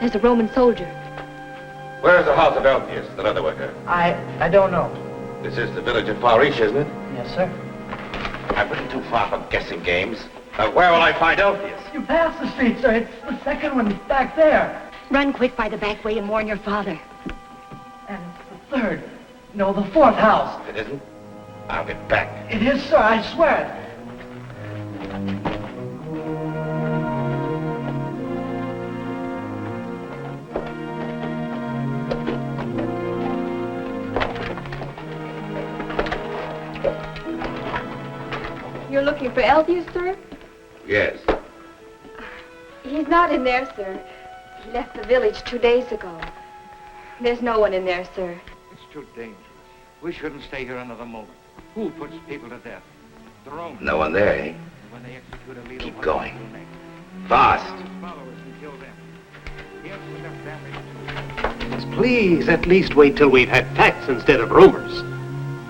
There's a Roman soldier. Where's the house of Elpheus, the leather worker? I don't know. This is the village at Far East, isn't it? Yes, sir. I've been too far from guessing games. Now, where will I find Elpheus? You passed the street, sir. It's the second one back there. Run quick by the back way and warn your father. And it's the third. No, the fourth house. If it isn't, I'll get back. It is, sir. I swear it. You're looking for Elpheus, sir? Yes. He's not in there, sir. He left the village 2 days ago. There's no one in there, sir. It's too dangerous. We shouldn't stay here another moment. Who puts people to death? The Romans. No one there, eh? When they execute a leader, Keep what going. do they do? Fast. His followers and kill them. Yes, with their families too. Please, at least wait till we've had facts instead of rumors.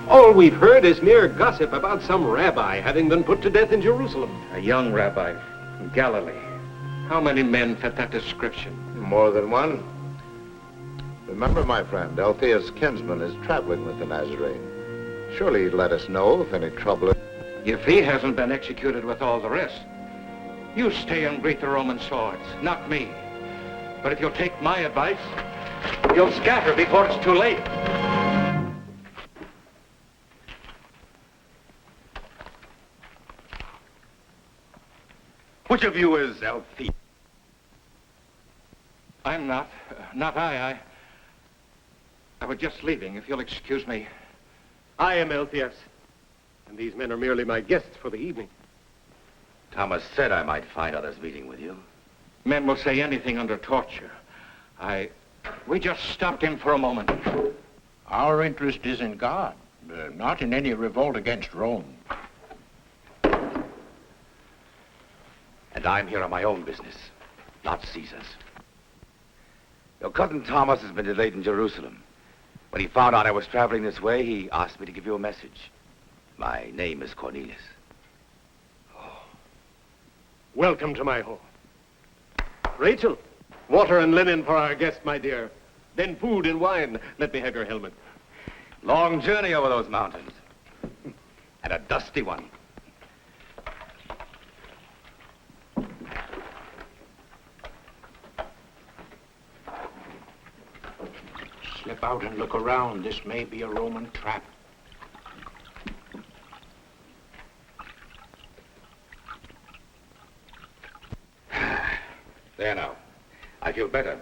All we've heard is mere gossip about some rabbi having been put to death in Jerusalem. A young rabbi from Galilee. How many men fit that description? More than one. Remember, my friend, Althea's kinsman is traveling with the Nazarene. Surely he'd let us know if any trouble... If he hasn't been executed with all the rest, you stay and greet the Roman swords, not me. But if you'll take my advice, you'll scatter before it's too late. Which of you is Elpheus? I'm not. Not I. I was just leaving, if you'll excuse me. I am Elpheus, and these men are merely my guests for the evening. Thomas said I might find others meeting with you. Men will say anything under torture. We just stopped in for a moment. Our interest is in God, not in any revolt against Rome. And I'm here on my own business, not Caesar's. Your cousin Thomas has been delayed in Jerusalem. When he found out I was traveling this way, he asked me to give you a message. My name is Cornelius. Welcome to my home. Rachel, water and linen for our guest, my dear. Then food and wine. Let me have your helmet. Long journey over those mountains. And a dusty one. Slip out and look around. This may be a Roman trap. There now. I feel better.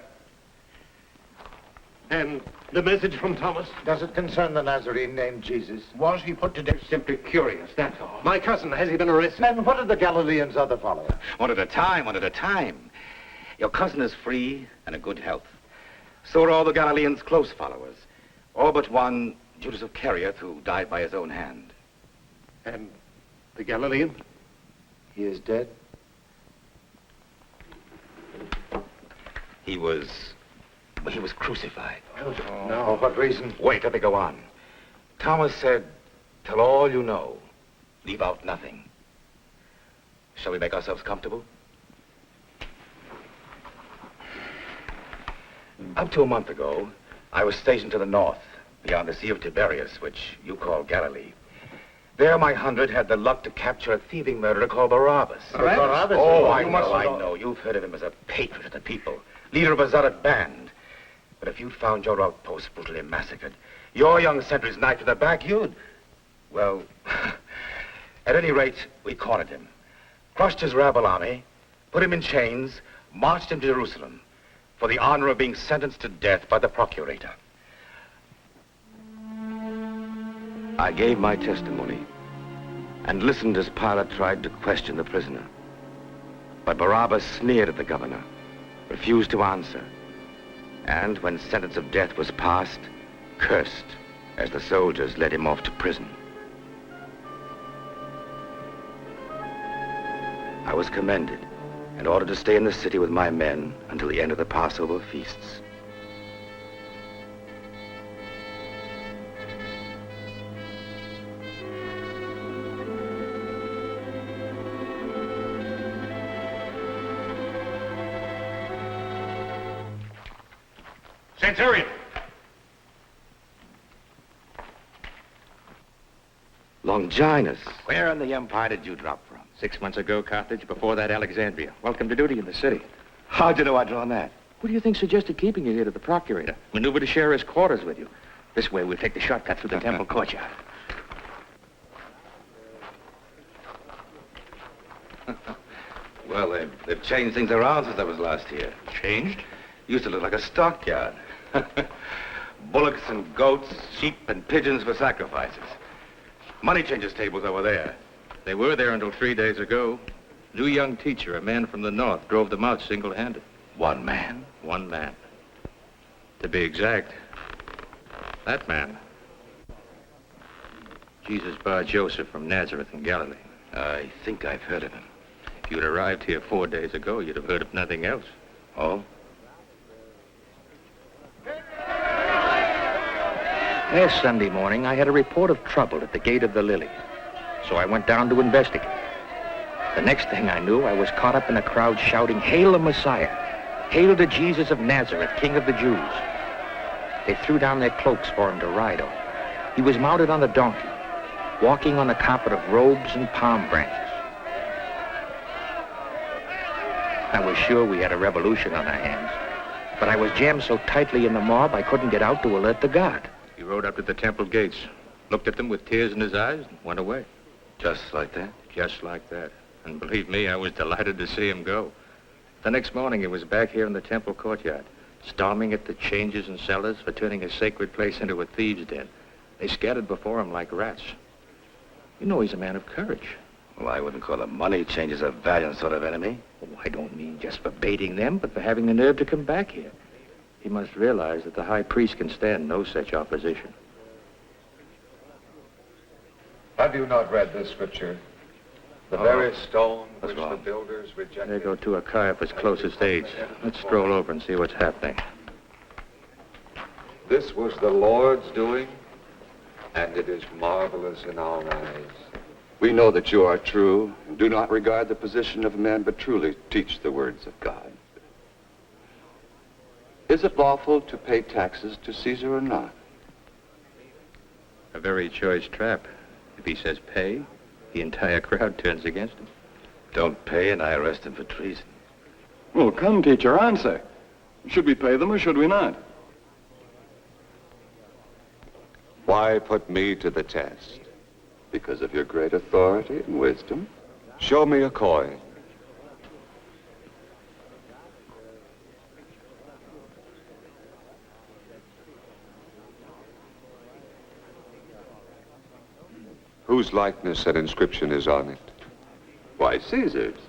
And the message from Thomas? Does it concern the Nazarene named Jesus? Was he put to death? Simply curious, that's all. My cousin, has he been arrested? And what did the Galileans' other followers? One at a time, one at a time. Your cousin is free and in good health. So are all the Galileans' close followers. All but one, Judas of Kerioth, who died by his own hand. And the Galilean? He is dead? He was crucified. No, what reason? Wait, let me go on. Thomas said, tell all you know. Leave out nothing. Shall we make ourselves comfortable? Up to a month ago, I was stationed to the north, beyond the Sea of Tiberias, which you call Galilee. There, my 100 had the luck to capture a thieving murderer called Barabbas. Barabbas? Oh, I know. You've heard of him as a patriot of the people, leader of a zealot band. But if you'd found your outpost brutally massacred, your young sentries knifed to the back, you'd... Well, at any rate, we cornered him, crushed his rabble army, put him in chains, marched him to Jerusalem for the honor of being sentenced to death by the procurator. I gave my testimony and listened as Pilate tried to question the prisoner. But Barabbas sneered at the governor, refused to answer, and when sentence of death was passed, cursed as the soldiers led him off to prison. I was commended and ordered to stay in the city with my men until the end of the Passover feasts. Centurion! Longinus. Where in the Empire did you drop from? 6 months ago, Carthage. Before that, Alexandria. Welcome to duty in the city. How'd you know I'd drawn that? Who do you think suggested keeping you here to the procurator? Maneuver to share his quarters with you. This way, we'll take the shortcut through the temple courtyard. Well, they've changed things around since I was last here. Changed? Used to look like a stockyard. Bullocks and goats, sheep and pigeons for sacrifices. Money changers' tables over there. They were there until 3 days ago. New young teacher, a man from the north, drove them out single-handed. One man? One man. To be exact, that man. Jesus Bar Joseph from Nazareth in Galilee. I think I've heard of him. If you'd arrived here 4 days ago, you'd have heard of nothing else. Oh? Last Sunday morning, I had a report of trouble at the gate of the Lily. So I went down to investigate. The next thing I knew, I was caught up in a crowd shouting, "Hail the Messiah! Hail to Jesus of Nazareth, King of the Jews!" They threw down their cloaks for him to ride on. He was mounted on a donkey, walking on a carpet of robes and palm branches. I was sure we had a revolution on our hands, but I was jammed so tightly in the mob I couldn't get out to alert the guard. He rode up to the temple gates, looked at them with tears in his eyes, and went away. Just like that? Just like that. And believe me, I was delighted to see him go. The next morning, he was back here in the temple courtyard, storming at the changers and sellers for turning a sacred place into a thieves' den. They scattered before him like rats. You know he's a man of courage. Well, I wouldn't call the money changers a valiant sort of enemy. Oh, I don't mean just for baiting them, but for having the nerve to come back here. He must realize that the high priest can stand no such opposition. Have you not read this scripture? The very stone which the builders rejected. There go two of Caiaphas' closest aides. Let's stroll over and see what's happening. This was the Lord's doing, and it is marvelous in our eyes. We know that you are true, and do not regard the position of men, but truly teach the words of God. Is it lawful to pay taxes to Caesar or not? A very choice trap. If he says pay, the entire crowd turns against him. Don't pay and I arrest him for treason. Well, come, teacher, answer. Should we pay them or should we not? Why put me to the test? Because of your great authority and wisdom? Show me a coin. Whose likeness and inscription is on it? Why, Caesar's.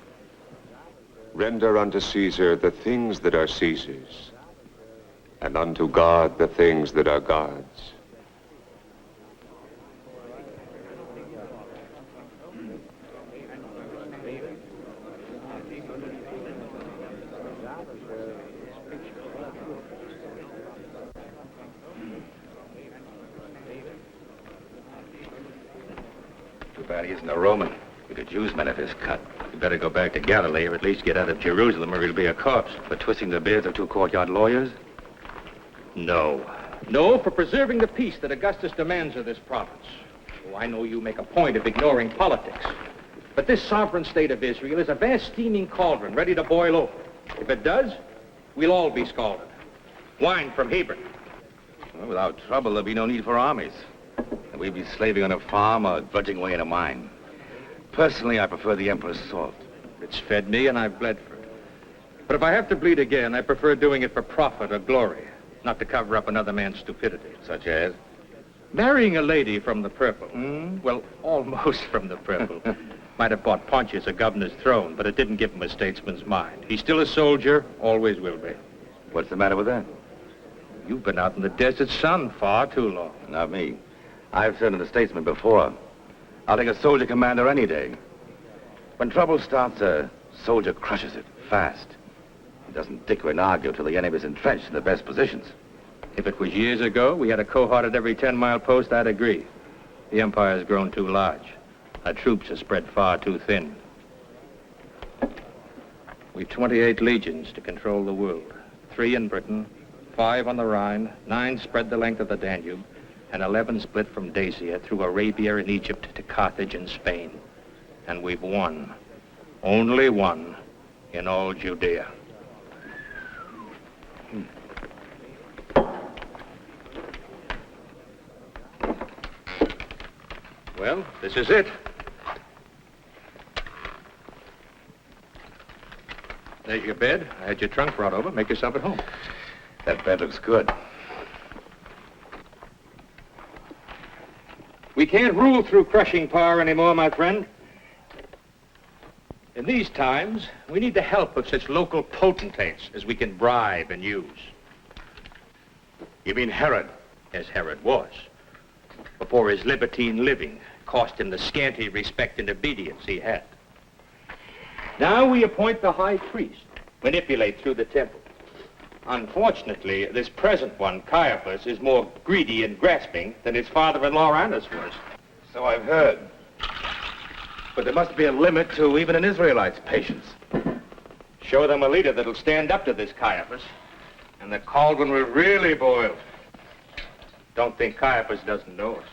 Render unto Caesar the things that are Caesar's, and unto God the things that are God's. Too bad he isn't a Roman. We could use men of his cut. You better go back to Galilee, or at least get out of Jerusalem, or he'll be a corpse. For twisting the beards of two courtyard lawyers? No. No, for preserving the peace that Augustus demands of this province. Oh, I know you make a point of ignoring politics. But this sovereign state of Israel is a vast steaming cauldron ready to boil over. If it does, we'll all be scalded. Wine from Hebron. Well, without trouble, there'll be no need for armies. And we'd be slaving on a farm or drudging away in a mine. Personally, I prefer the Emperor's salt. It's fed me, and I've bled for it. But if I have to bleed again, I prefer doing it for profit or glory, not to cover up another man's stupidity. Such as? Marrying a lady from the purple. Well, almost from the purple. Might have bought Pontius a governor's throne, but it didn't give him a statesman's mind. He's still a soldier, always will be. What's the matter with that? You've been out in the desert sun far too long. Not me. I've served as a statesman before. I'll take a soldier commander any day. When trouble starts, a soldier crushes it fast. He doesn't dicker and argue till the enemy's entrenched in the best positions. If it was years ago, we had a cohort at every 10-mile post, I'd agree. The empire's grown too large. Our troops are spread far too thin. We've 28 legions to control the world. 3 in Britain, 5 on the Rhine, 9 spread the length of the Danube, and 11 split from Dacia through Arabia and Egypt to Carthage and Spain. And we've won, only one, in all Judea. Well, this is it. There's your bed. I had your trunk brought over. Make yourself at home. That bed looks good. We can't rule through crushing power anymore, my friend. In these times, we need the help of such local potentates as we can bribe and use. You mean Herod? As Herod was, before his libertine living cost him the scanty respect and obedience he had. Now we appoint the high priest, manipulate through the temple. Unfortunately, this present one, Caiaphas, is more greedy and grasping than his father-in-law Annas was. So I've heard. But there must be a limit to even an Israelite's patience. Show them a leader that'll stand up to this Caiaphas, and the cauldron will really boil. Don't think Caiaphas doesn't know it.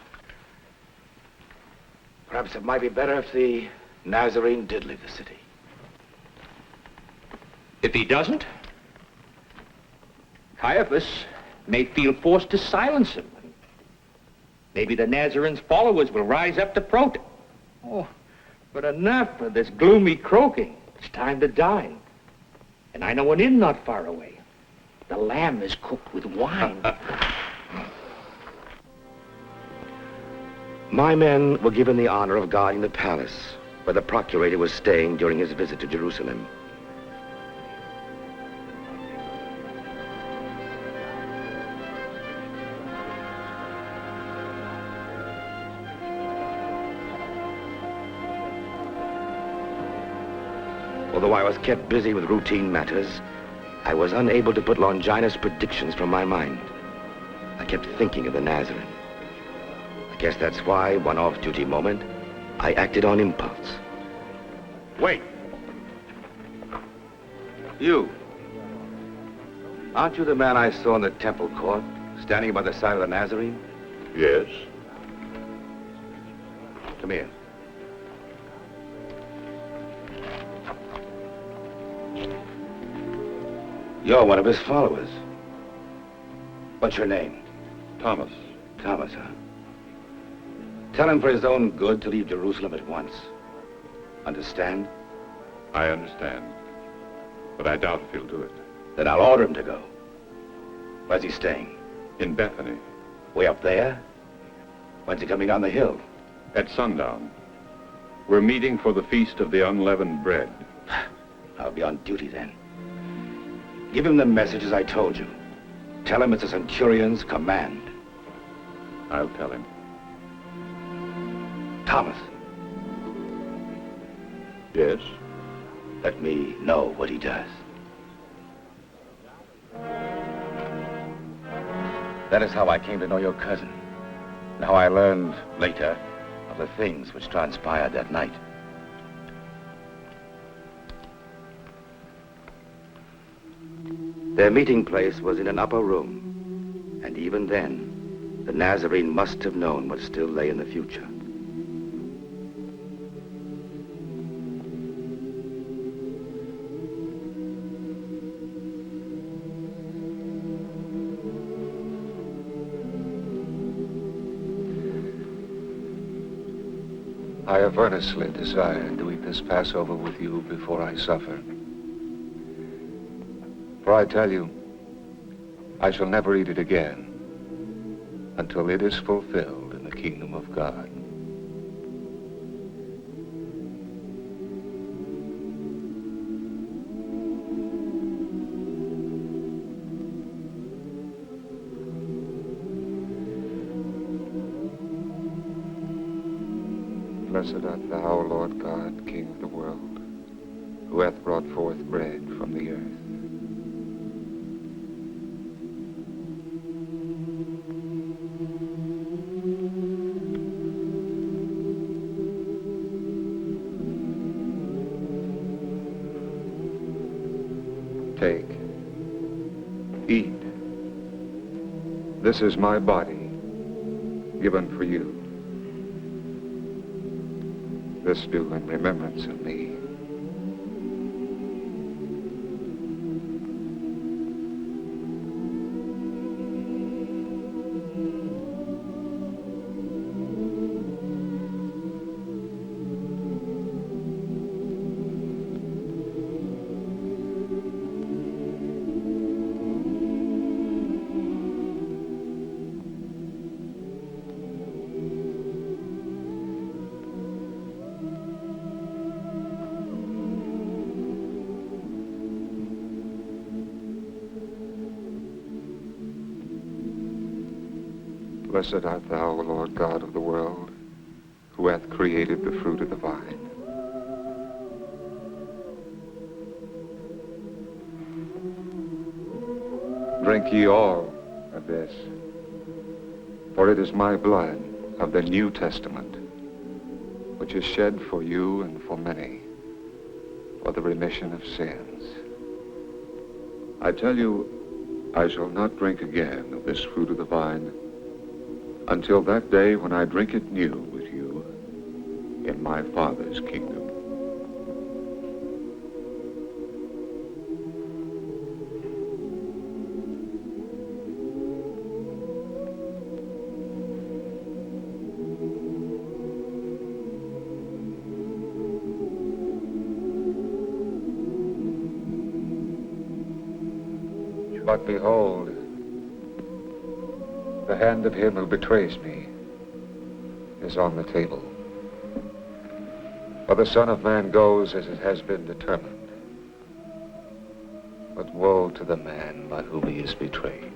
Perhaps it might be better if the Nazarene did leave the city. If he doesn't, Caiaphas may feel forced to silence him. Maybe the Nazarene's followers will rise up to protest. Oh, but enough of this gloomy croaking. It's time to dine. And I know an inn not far away. The lamb is cooked with wine. My men were given the honor of guarding the palace, where the procurator was staying during his visit to Jerusalem. Although I was kept busy with routine matters, I was unable to put Longinus' predictions from my mind. I kept thinking of the Nazarene. I guess that's why, one off-duty moment, I acted on impulse. Wait. You. Aren't you the man I saw in the temple court, standing by the side of the Nazarene? Yes. Come here. You're one of his followers. What's your name? Thomas. Thomas, huh? Tell him for his own good to leave Jerusalem at once. Understand? I understand. But I doubt if he'll do it. Then I'll order him to go. Where's he staying? In Bethany. Way up there? When's he coming down the hill? At sundown. We're meeting for the Feast of the Unleavened Bread. I'll be on duty then. Give him the message as I told you. Tell him it's a centurion's command. I'll tell him. Thomas. Yes? Let me know what he does. That is how I came to know your cousin. And how I learned later of the things which transpired that night. Their meeting place was in an upper room. And even then, the Nazarene must have known what still lay in the future. I have earnestly desired to eat this Passover with you before I suffer. For I tell you, I shall never eat it again until it is fulfilled in the kingdom of God. Blessed art thou, Lord God, King of the world, who hath brought forth bread from the earth. Take, eat. This is my body, given for you. This do in remembrance of me. Blessed art thou, O Lord God of the world, who hath created the fruit of the vine. Drink ye all of this, for it is my blood of the New Testament, which is shed for you and for many, for the remission of sins. I tell you, I shall not drink again of this fruit of the vine until that day when I drink it new with you in my Father's kingdom. But behold, the hand of him who betrays me is on the table. For the Son of Man goes as it has been determined. But woe to the man by whom he is betrayed.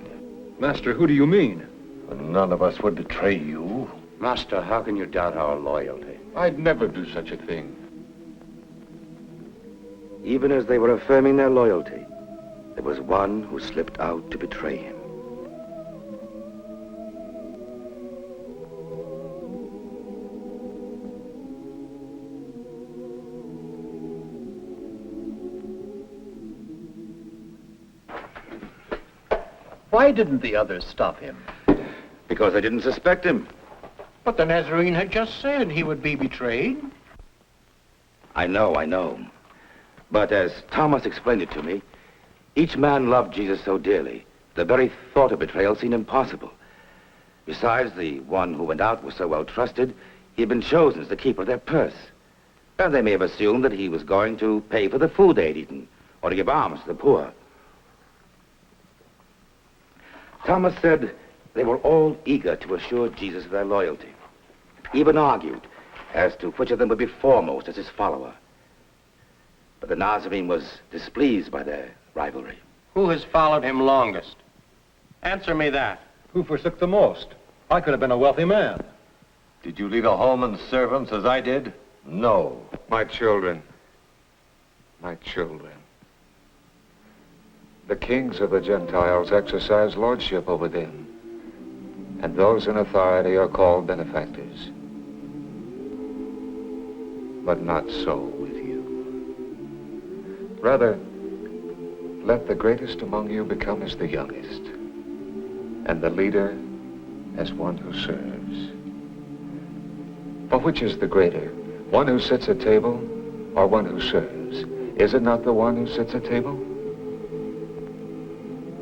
Master, who do you mean? None of us would betray you. Master, how can you doubt our loyalty? I'd never do such a thing. Even as they were affirming their loyalty, there was one who slipped out to betray him. Why didn't the others stop him? Because they didn't suspect him. But the Nazarene had just said he would be betrayed. I know. But as Thomas explained it to me, each man loved Jesus so dearly, the very thought of betrayal seemed impossible. Besides, the one who went out was so well trusted, he had been chosen as the keeper of their purse. And they may have assumed that he was going to pay for the food they had eaten, or to give alms to the poor. Thomas said they were all eager to assure Jesus of their loyalty, even argued as to which of them would be foremost as his follower. But the Nazarene was displeased by their rivalry. Who has followed him longest? Answer me that. Who forsook the most? I could have been a wealthy man. Did you leave a home and servants as I did? No. My children. The kings of the Gentiles exercise lordship over them, and those in authority are called benefactors. But not so with you. Rather, let the greatest among you become as the youngest, and the leader as one who serves. For which is the greater, one who sits at table or one who serves? Is it not the one who sits at table?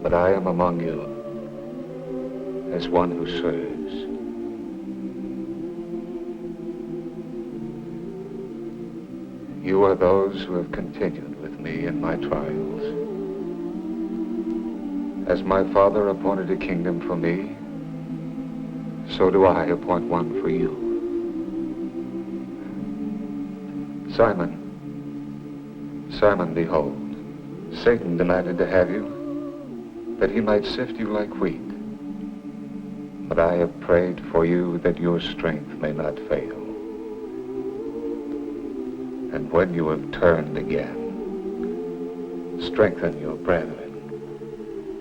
But I am among you as one who serves. You are those who have continued with me in my trials. As my Father appointed a kingdom for me, so do I appoint one for you. Simon, behold, Satan demanded to have you, that he might sift you like wheat. But I have prayed for you that your strength may not fail. And when you have turned again, strengthen your brethren.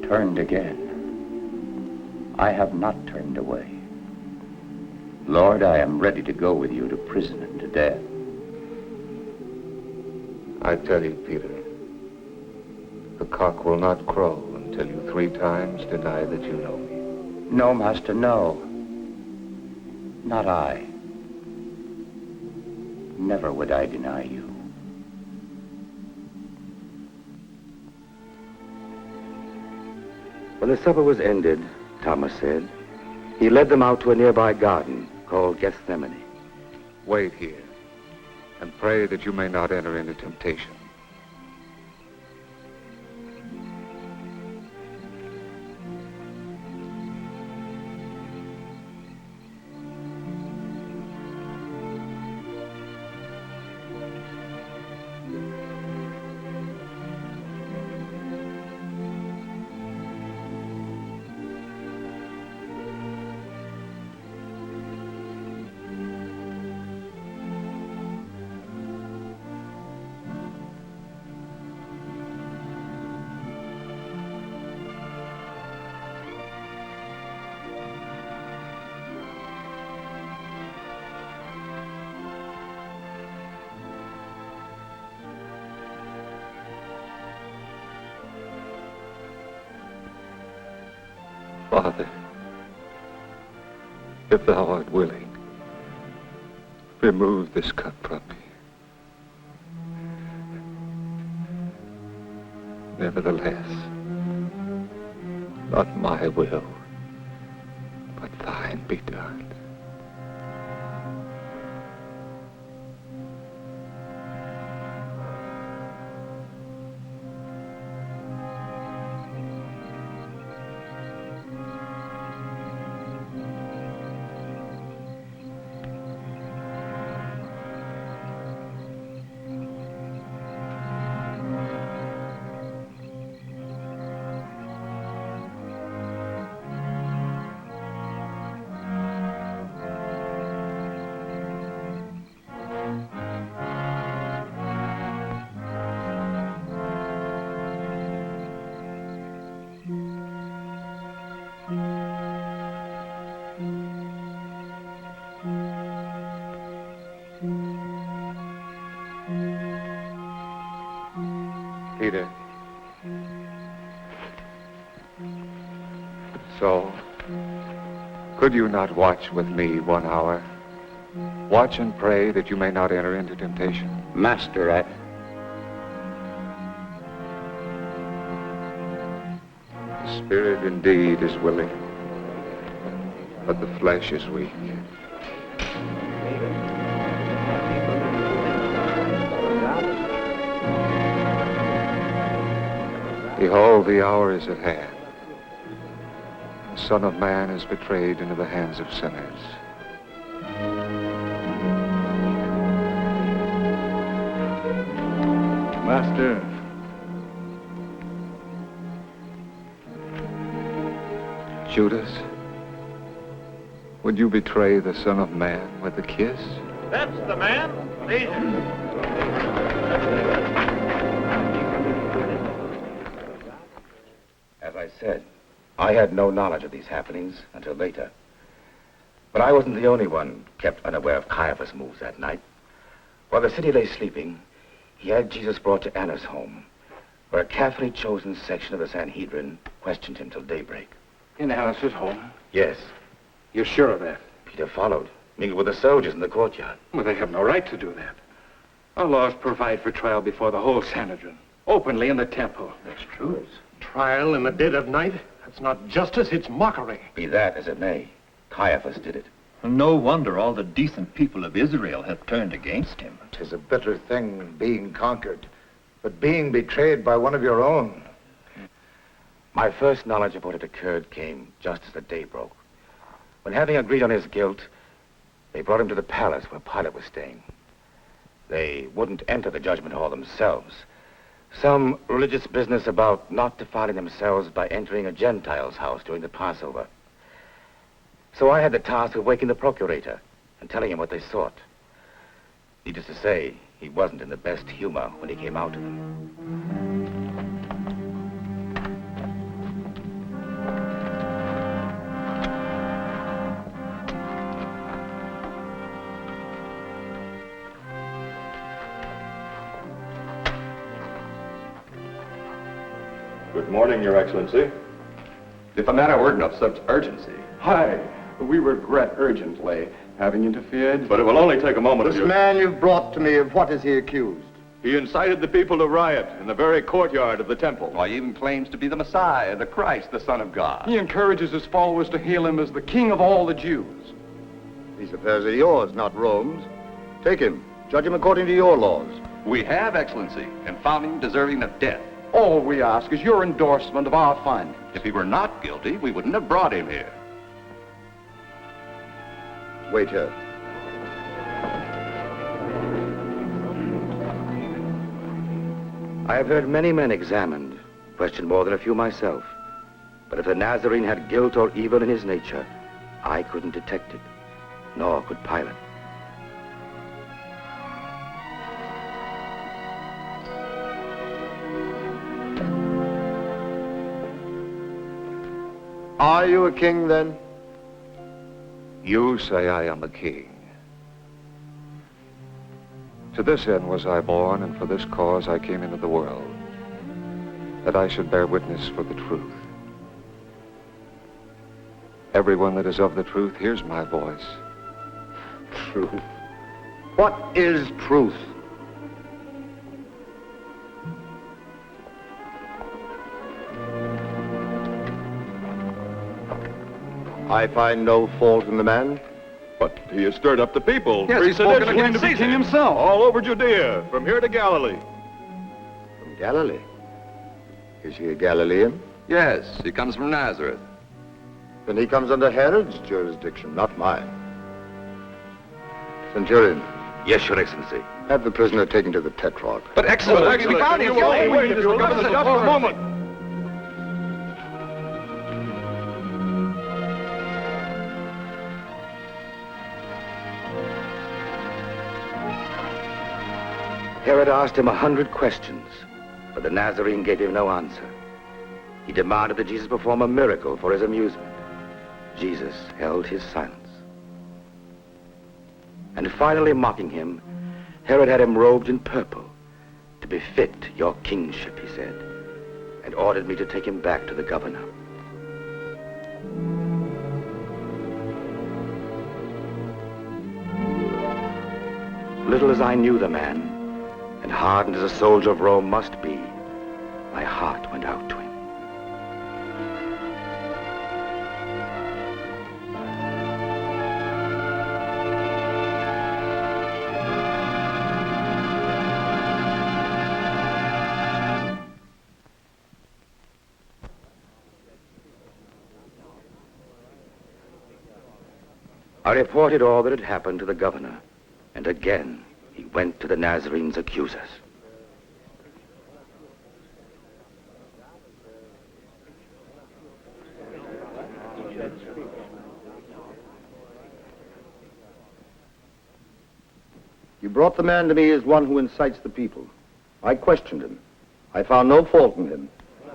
Turned again. I have not turned away. Lord, I am ready to go with you to prison and to death. I tell you, Peter, the cock will not crow until you 3 times deny that you know me. No, Master, no. Not I. Never would I deny you. When the supper was ended, Thomas said, he led them out to a nearby garden called Gethsemane. Wait here and pray that you may not enter into temptation. Father, if thou art willing, remove this cup from me. Nevertheless, not my will, but thine be done. Peter. So, could you not watch with me 1 hour? Watch and pray that you may not enter into temptation. Master, The spirit indeed is willing, but the flesh is weak. Behold, the hour is at hand. The Son of Man is betrayed into the hands of sinners. Master, Judas, would you betray the Son of Man with a kiss? that's the man. As I said, I had no knowledge of these happenings until later. But I wasn't the only one kept unaware of Caiaphas' moves that night. While the city lay sleeping, he had Jesus brought to Annas' home, where a carefully chosen section of the Sanhedrin questioned him till daybreak. In Annas' home? Yes. You're sure of that? Peter followed, mingled with the soldiers in the courtyard. Well, they have no right to do that. Our laws provide for trial before the whole Sanhedrin, openly in the temple. That's true. Trial in the dead of night? That's not justice, it's mockery. Be that as it may, Caiaphas did it. No wonder all the decent people of Israel have turned against him. 'Tis a bitter thing being conquered, but being betrayed by one of your own. My first knowledge of what had occurred came just as the day broke, when, having agreed on his guilt, they brought him to the palace where Pilate was staying. They wouldn't enter the judgment hall themselves. Some religious business about not defiling themselves by entering a Gentile's house during the Passover. So I had the task of waking the procurator and telling him what they sought. Needless to say, he wasn't in the best humor when he came out to them. Good morning, Your Excellency. If the matter weren't of such urgency. Hi. We regret urgently having interfered. But it will only take a moment of This your... man you've brought to me, of what is he accused? He incited the people to riot in the very courtyard of the temple. Why, he even claims to be the Messiah, the Christ, the Son of God. He encourages his followers to hail him as the King of all the Jews. These affairs are yours, not Rome's. Take him. Judge him according to your laws. We have, Excellency, and found him deserving of death. All we ask is your endorsement of our findings. If he were not guilty, we wouldn't have brought him here. Wait here. I have heard many men examined, questioned more than a few myself. But if the Nazarene had guilt or evil in his nature, I couldn't detect it, nor could Pilate. Are you a king, then? You say I am a king. To this end was I born, and for this cause I came into the world, that I should bear witness for the truth. Everyone that is of the truth hears my voice. Truth. What is truth? I find no fault in the man. But he has stirred up the people. Yes, he's spoken against the king himself. All over Judea, from here to Galilee. From Galilee? Is he a Galilean? Yes, he comes from Nazareth. Then he comes under Herod's jurisdiction, not mine. Centurion. Yes, Your Excellency. Have the prisoner taken to the Tetrarch. But Excellency, we found him guilty. Wait, if you'll give us just a moment. Herod asked him 100 questions, but the Nazarene gave him no answer. He demanded that Jesus perform a miracle for his amusement. Jesus held his silence. And finally, mocking him, Herod had him robed in purple, to befit your kingship, he said, and ordered me to take him back to the governor. Little as I knew the man, and hardened as a soldier of Rome must be, my heart went out to him. I reported all that had happened to the governor, and again he went to the Nazarene's accusers. You brought the man to me as one who incites the people. I questioned him. I found no fault in him,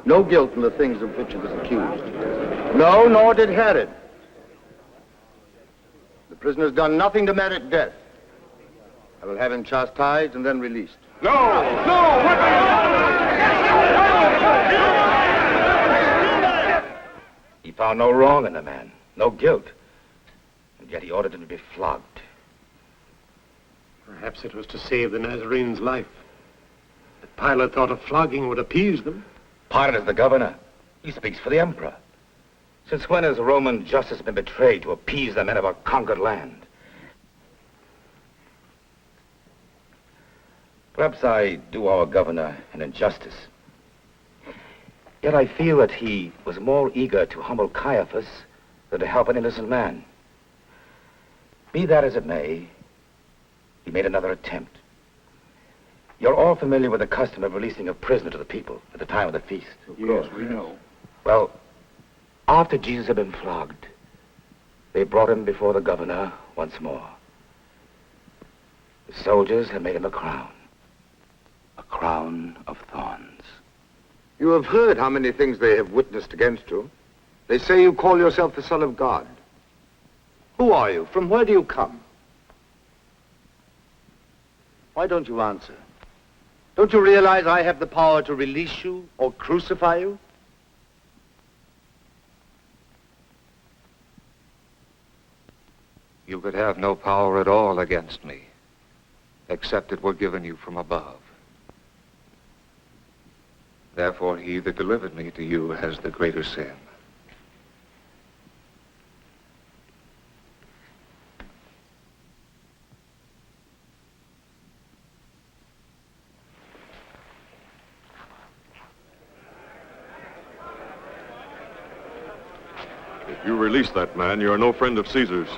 no guilt in the things of which he was accused. No, nor did Herod. The prisoner's done nothing to merit death. I will have him chastised and then released. No! No! He found no wrong in the man, no guilt, and yet he ordered him to be flogged. Perhaps it was to save the Nazarene's life. But Pilate thought a flogging would appease them. Pilate is the governor. He speaks for the emperor. Since when has Roman justice been betrayed to appease the men of a conquered land? Perhaps I do our governor an injustice. Yet I feel that he was more eager to humble Caiaphas than to help an innocent man. Be that as it may, he made another attempt. You're all familiar with the custom of releasing a prisoner to the people at the time of the feast. Of course, we know. Well, after Jesus had been flogged, they brought him before the governor once more. The soldiers had made him a crown of thorns. You have heard how many things they have witnessed against you. They say you call yourself the Son of God. Who are you? From where do you come? Why don't you answer? Don't you realize I have the power to release you or crucify you? you could have no power at all against me, except it were given you from above. Therefore, he that delivered me to you has the greater sin. If you release that man, you're no friend of Caesar's.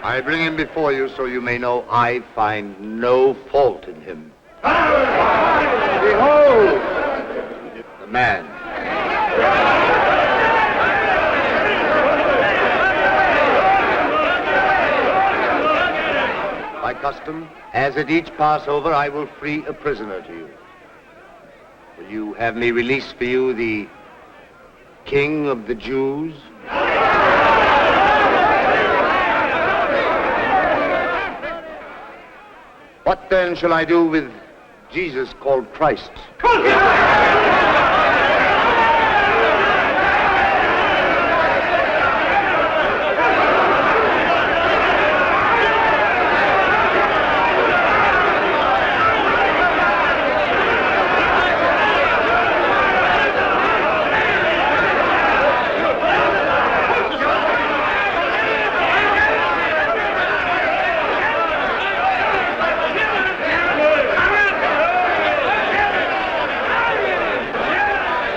I bring him before you so you may know I find no fault in him. Behold, the man. By custom, as at each Passover, I will free a prisoner to you. Will you have me release for you the King of the Jews? What then shall I do with Jesus called Christ?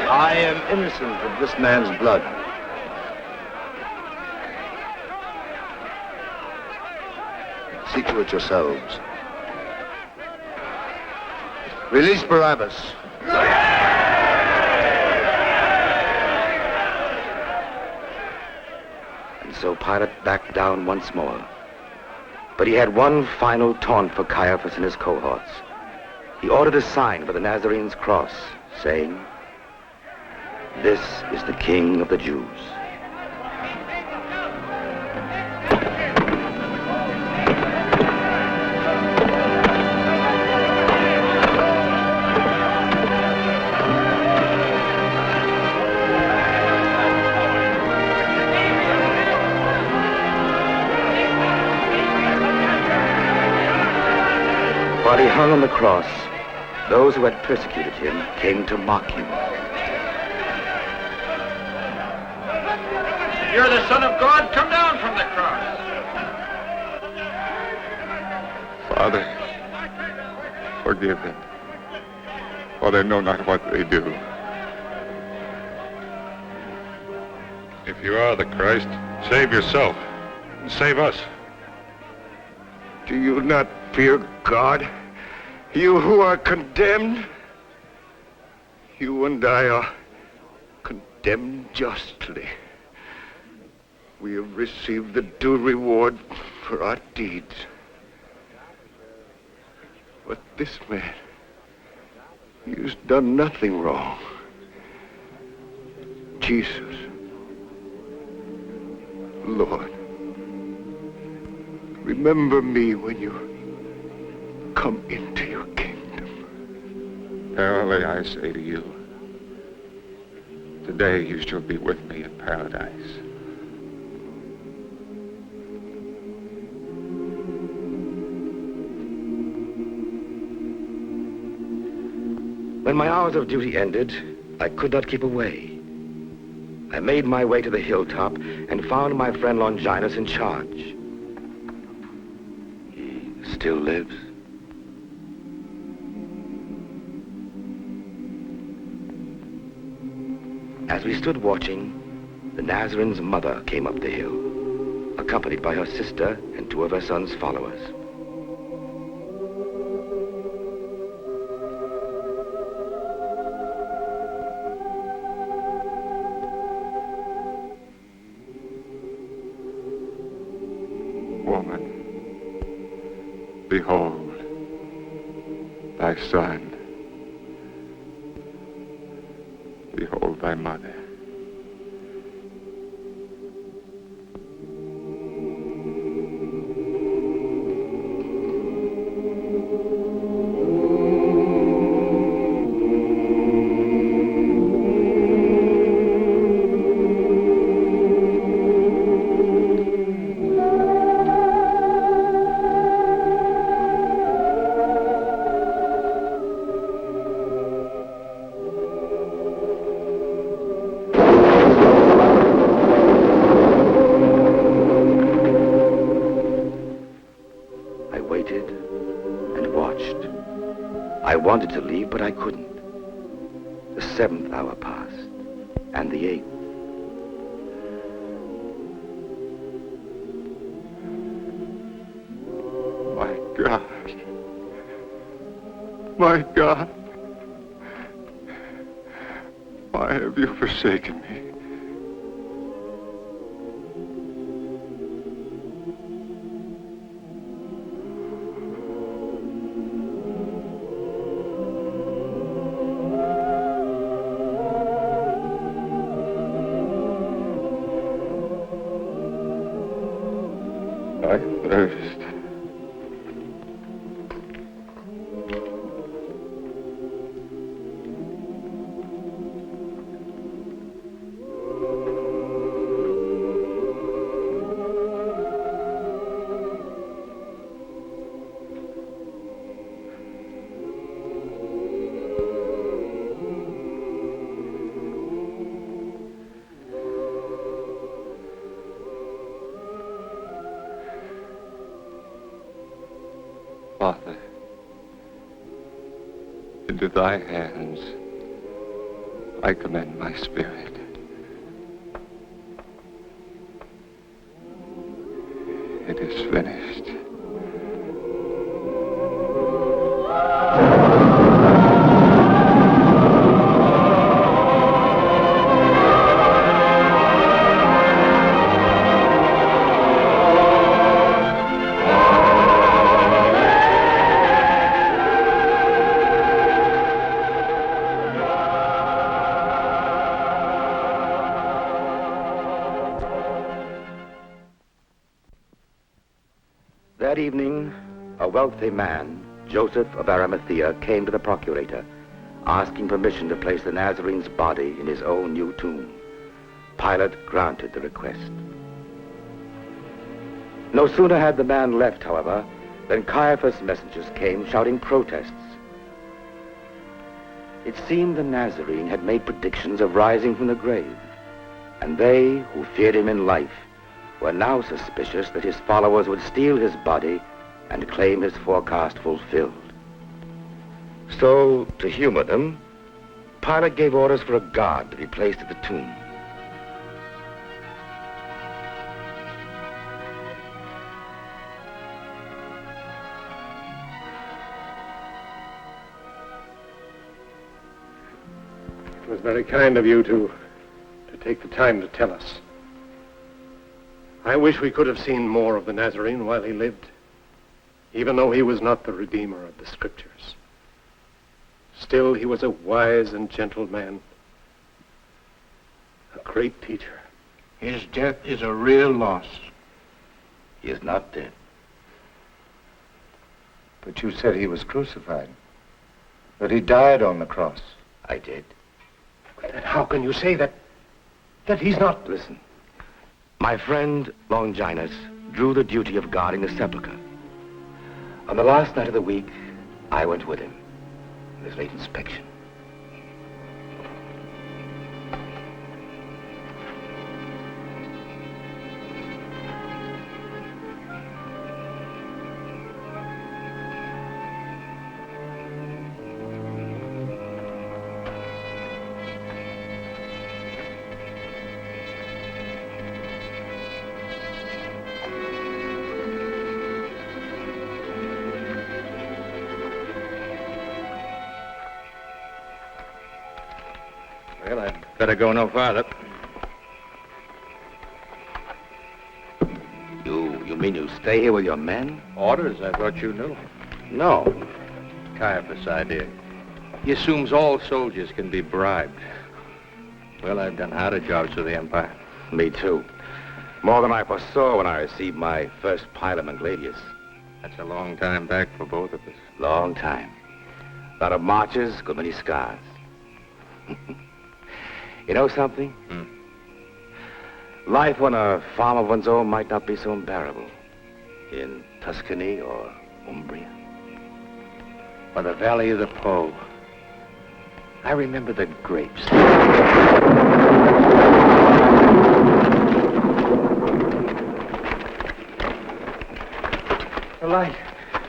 I am innocent of this man's blood. See to it yourselves. Release Barabbas. And so Pilate backed down once more. But he had one final taunt for Caiaphas and his cohorts. He ordered a sign for the Nazarene's cross, saying, "This is the King of the Jews." While he hung on the cross, those who had persecuted him came to mock him. You're the Son of God, come down from the cross. Father, forgive them, for they know not what they do. If you are the Christ, save yourself and save us. Do you not fear God? You who are condemned? You and I are condemned justly. We have received the due reward for our deeds. But this man, he has done nothing wrong. Jesus, Lord, remember me when you come into your kingdom. Verily I say to you, today you shall be with me in paradise. When my hours of duty ended, I could not keep away. I made my way to the hilltop and found my friend Longinus in charge. He still lives. As we stood watching, the Nazarene's mother came up the hill, accompanied by her sister and two of her son's followers. Woman, behold my son. Behold thy mother. I wanted to leave, but I couldn't. The 7th hour passed, and the 8th. My God. My God. Why have you forsaken me? I thirst. Father, into thy hands I commend my spirit. It is finished. That evening, a wealthy man, Joseph of Arimathea, came to the procurator, asking permission to place the Nazarene's body in his own new tomb. Pilate granted the request. No sooner had the man left, however, than Caiaphas' messengers came shouting protests. It seemed the Nazarene had made predictions of rising from the grave, and they who feared him in life were now suspicious that his followers would steal his body and claim his forecast fulfilled. So, to humor them, Pilate gave orders for a guard to be placed at the tomb. It was very kind of you to take the time to tell us. I wish we could have seen more of the Nazarene while he lived, even though he was not the Redeemer of the Scriptures. Still, he was a wise and gentle man, a great teacher. His death is a real loss. He is not dead. But you said he was crucified, that he died on the cross. I did. How can you say that he's not... Listen. My friend, Longinus, drew the duty of guarding the sepulchre. On the last night of the week, I went with him on his late inspection. Well, I'd better go no farther. You mean you stay here with your men? Orders, I thought you knew. No. Caiaphas' idea. He assumes all soldiers can be bribed. Well, I've done harder jobs for the Empire. Me too. More than I foresaw when I received my first pilum and gladius. That's a long time back for both of us. Long time. A lot of marches, good many scars. You know something? Life on a farm of one's own might not be so unbearable. In Tuscany or Umbria. Or the Valley of the Po. I remember the grapes. The light.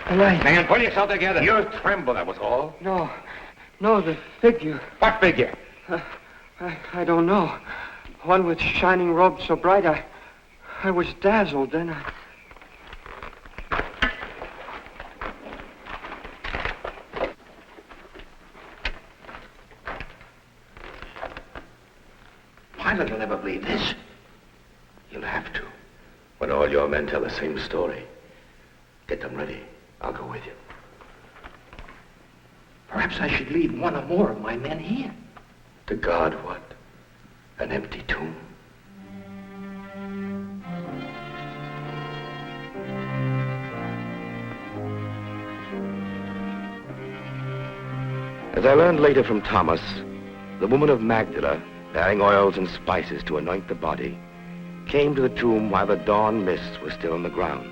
The light. Man, pull yourself together. You tremble, that was all. No, the figure. What figure? I don't know. One with shining robes so bright, I was dazzled. Then I... Pilate will never believe this. You'll have to. When all your men tell the same story. Get them ready. I'll go with you. Perhaps I should leave one or more of my men here. To guard what? An empty tomb? As I learned later from Thomas, the woman of Magdala, bearing oils and spices to anoint the body, came to the tomb while the dawn mist was still on the ground.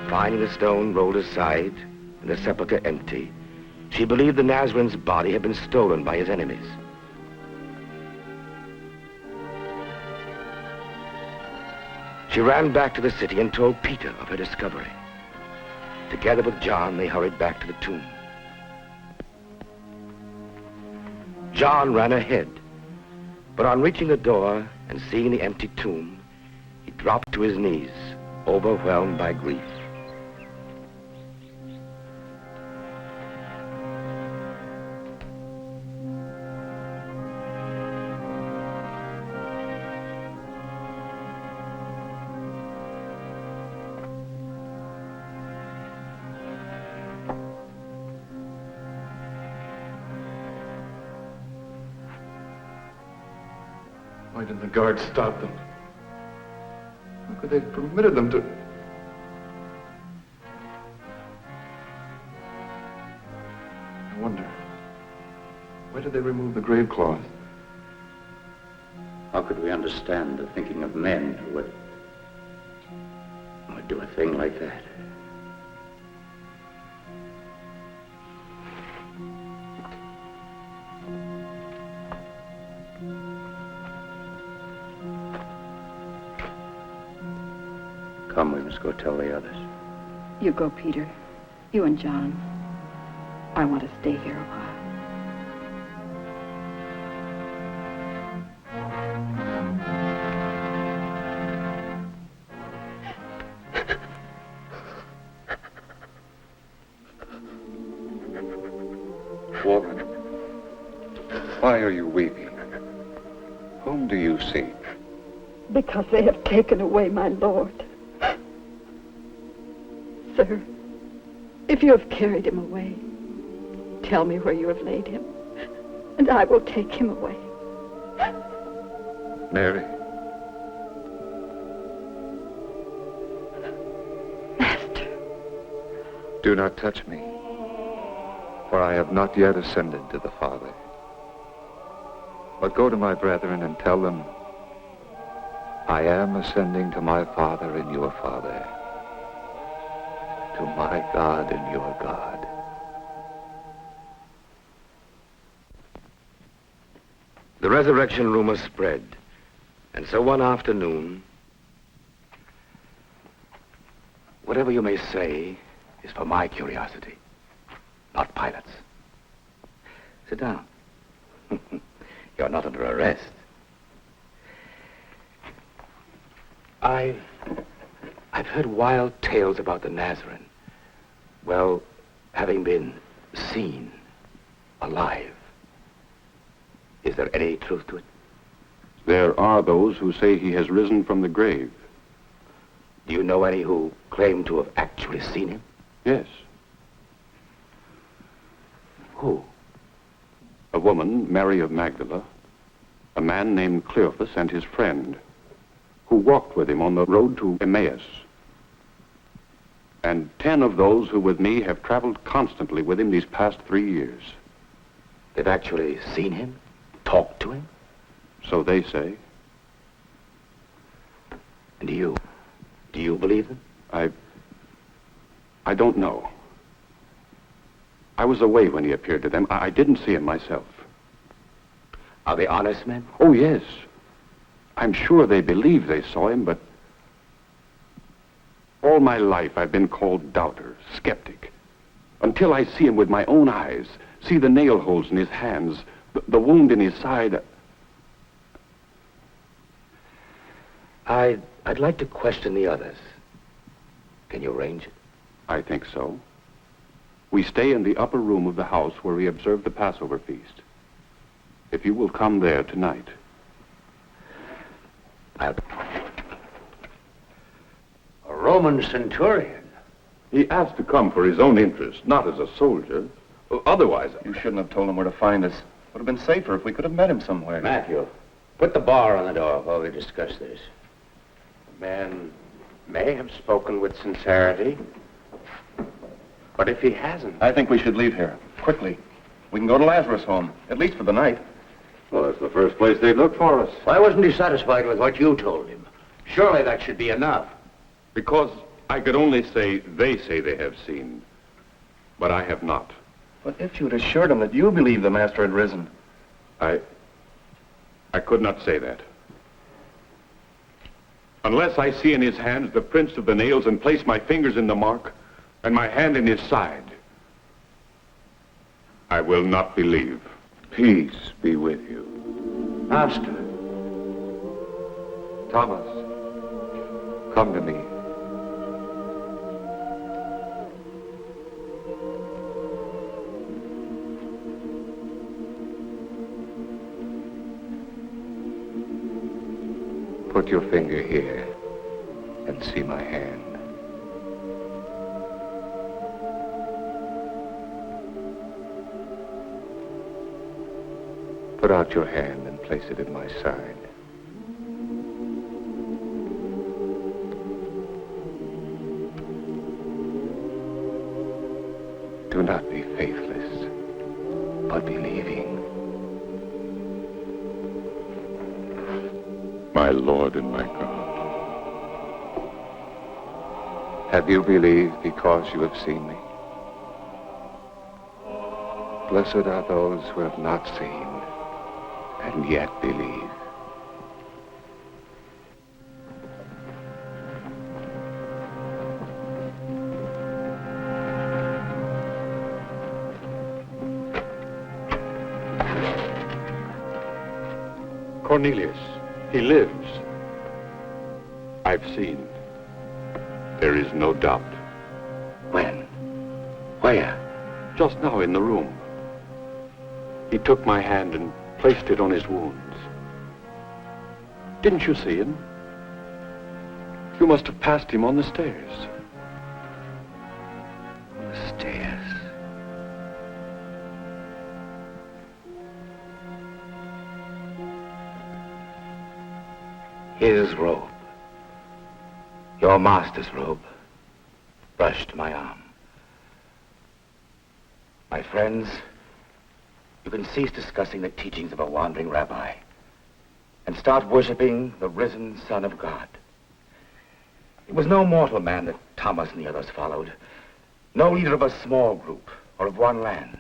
Finding the stone rolled aside and the sepulchre empty, she believed the Nazarene's body had been stolen by his enemies. She ran back to the city and told Peter of her discovery. Together with John, they hurried back to the tomb. John ran ahead, but on reaching the door and seeing the empty tomb, he dropped to his knees, overwhelmed by grief. Why didn't the guards stop them? How could they have permitted them to... I wonder, why did they remove the grave cloth? How could we understand the thinking of men who would do a thing like that? Come, we must go tell the others. You go, Peter. You and John. I want to stay here a while. Woman, why are you weeping? Whom do you seek? Because they have taken away my Lord. Sir, if you have carried him away, tell me where you have laid him, and I will take him away. Mary. Master. Do not touch me, for I have not yet ascended to the Father. But go to my brethren and tell them, I am ascending to my Father and your Father, to my God and your God. The resurrection rumor spread, and so one afternoon, whatever you may say is for my curiosity, not Pilate's. Sit down. You're not under arrest. I've heard wild tales about the Nazarene. Well, having been seen alive. Is there any truth to it? There are those who say he has risen from the grave. Do you know any who claim to have actually seen him? Yes. Who? A woman, Mary of Magdala, a man named Cleophas and his friend, who walked with him on the road to Emmaus. And 10 of those who with me have traveled constantly with him these past 3 years. They've actually seen him? Talked to him? So they say. And do you believe them? I don't know. I was away when he appeared to them. I didn't see him myself. Are they honest men? Oh, yes. I'm sure they believe they saw him, but all my life I've been called doubter, skeptic. Until I see him with my own eyes, see the nail holes in his hands, the wound in his side. I'd like to question the others. Can you arrange it? I think so. We stay in the upper room of the house where we observe the Passover feast. If you will come there tonight. A Roman centurion. He asked to come for his own interest, not as a soldier. Otherwise... You shouldn't have told him where to find us. Would have been safer if we could have met him somewhere. Matthew, put the bar on the door while we discuss this. The man may have spoken with sincerity, but if he hasn't... I think we should leave here, quickly. We can go to Lazarus' home, at least for the night. Well, that's the first place they'd look for us. Why wasn't he satisfied with what you told him? Surely that should be enough. Because I could only say they have seen, but I have not. But if you'd assured him that you believed the Master had risen... I could not say that. Unless I see in his hands the prints of the nails and place my fingers in the mark and my hand in his side, I will not believe. Peace be with you. Master. Thomas, come to me. Put your finger here and see my hand. Put out your hand and place it at my side. Do not be faithless, but believing. My Lord and my God. Have you believed because you have seen me? Blessed are those who have not seen and yet believe. Cornelius, he lives. I've seen. There is no doubt. When? Where? Just now in the room. He took my hand and placed it on his wounds. Didn't you see him? You must have passed him on the stairs. On the stairs. His robe, your master's robe, brushed my arm. My friends, you can cease discussing the teachings of a wandering rabbi and start worshiping the risen Son of God. It was no mortal man that Thomas and the others followed, no leader of a small group or of one land.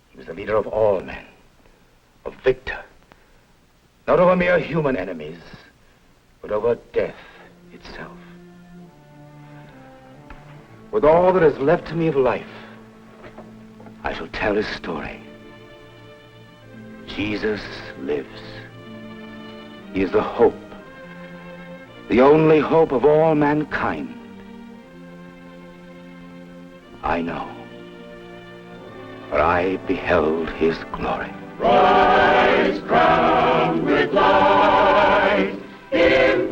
He was the leader of all men, a victor, not over mere human enemies, but over death itself. With all that is left to me of life, I shall tell his story. Jesus lives. He is the hope, the only hope of all mankind. I know, for I beheld his glory. Christ crowned with light, in